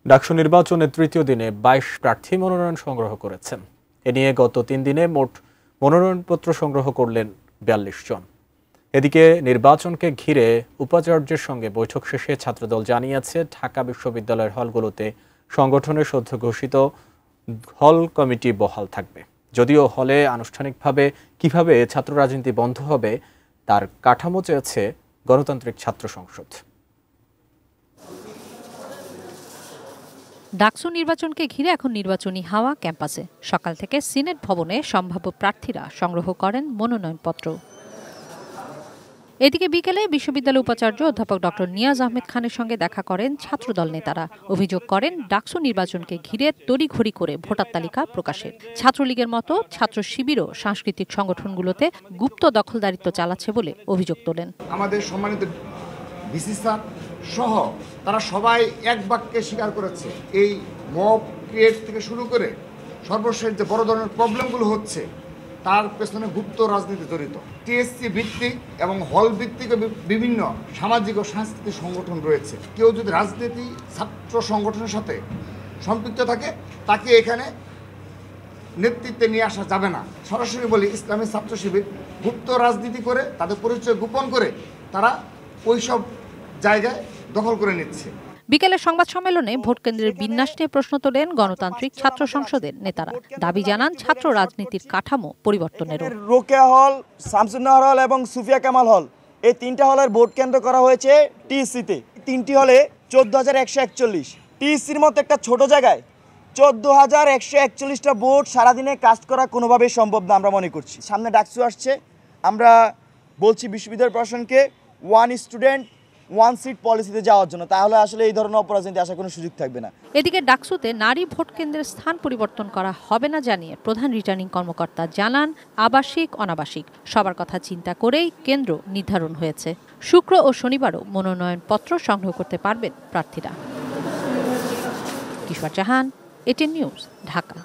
ডাকসু নির্বাচনের তৃতীয় দিনে ২২ প্রার্থী মনোনয়ন সংগ্রহ করেছেন। এ নিয়ে গত ৩ দিনে মোট মনোনয়নপত্র সংগ্রহ করলেন ৪২ জন। এদিকে নির্বাচনকে ঘিরে উপাচার্যের সঙ্গে বৈঠক শেষে ছাত্রদল জানিয়েছে, ঢাকা বিশ্ববিদ্যালয়ের হলগুলোতে সংগঠনের সদ্য ঘোষিত হল কমিটি বহাল থাকবে। যদিও হলে আনুষ্ঠানিকভাবে কিভাবে ছাত্র রাজনীতি বন্ধ হবে তার কাঠামো চেয়েছে গণতান্ত্রিক ছাত্র সংসদ। ডাকসু নির্বাচনকে ঘিরে এখন নির্বাচনী হাওয়া ক্যাম্পাসে। সকাল থেকে সিনেট ভবনে সম্ভাব্য প্রার্থীরা সংগ্রহ করেন মনোনয়নপত্র। এদিকে বিকেলে বিশ্ববিদ্যালয় উপাচার্য অধ্যাপক ডক্টর নিয়াজ আহমেদ খানের সঙ্গে দেখা করেন ছাত্রদল নেতারা। অভিযোগ করেন, ডাকসু নির্বাচনকে ঘিরে তড়িঘড়ি করে ভোটার তালিকা প্রকাশের। ছাত্রলীগের মতো ছাত্র শিবিরও সাংস্কৃতিক সংগঠনগুলোতে গুপ্ত দখলদারিত্ব চালাচ্ছে বলে অভিযোগ তোলেন। আমাদের সম্মানিত ভিসি স্যার সহ তারা সবাই এক বাক্যে স্বীকার করেছে, এই মব ক্রিয়েট থেকে শুরু করে সর্বশেষ যে বড় ধরনের প্রবলেমগুলো হচ্ছে তার পেছনে গুপ্ত রাজনীতি জড়িত। টিএসসি ভিত্তিক এবং হল ভিত্তিক বিভিন্ন সামাজিক ও সাংস্কৃতিক সংগঠন রয়েছে। কেউ যদি রাজনীতি ছাত্র সংগঠনের সাথে সম্পৃক্ত থাকে তাকে এখানে নেতৃত্বে নিয়ে আসা যাবে না। সরাসরি বলি, ইসলামী ছাত্র শিবির গুপ্ত রাজনীতি করে তাদের পরিচয় গোপন করে তারা ওইসব জায়গায় দখল করে নিচ্ছে। বিকেলের সংবাদ সম্মেলনে ভোট কেন্দ্রের বিন্যাস নিয়ে প্রশ্ন তোলেন গণতান্ত্রিক ছাত্র সংসদের নেতারা। দাবি জানান ছাত্র রাজনীতির কাঠামো পরিবর্তনের। রোকেয়া হল, শামসুন্নাহর হল এবং সুফিয়া কামাল হল, এই তিনটা হলের ভোট কেন্দ্র করা হয়েছে টিএসসিতে। তিনটি হলে 14,141। টিএসসির মতো একটা ছোট জায়গায় 14,141টা ভোট সারাদিনে কাস্ট করা কোনোভাবেই সম্ভব না আমরা মনে করছি। সামনে ডাকসু আসছে, আমরা বলছি বিশ্ববিদ্যালয় প্রশাসনকে 1 স্টুডেন্ট 1 সিট পলিসিতে যাওয়ার জন্য, তাহলে আসলে এই ধরনের অপরাজনীতি আসার কোনো সুযোগ থাকবে না। এদিকে ডাকসুতে নারী ভোট কেন্দ্রের স্থান পরিবর্তন করা হবে না জানিয়ে প্রধান রিটার্নিং কর্মকর্তা জানান, আবাসিক অনাবাসিক সবার কথা চিন্তা করেই কেন্দ্র নির্ধারণ হয়েছে। শুক্র ও শনিবারও মনোনয়নপত্র সংগ্রহ করতে পারবেন প্রার্থীরা। কিশোর জাহান, এটিএন নিউজ, ঢাকা।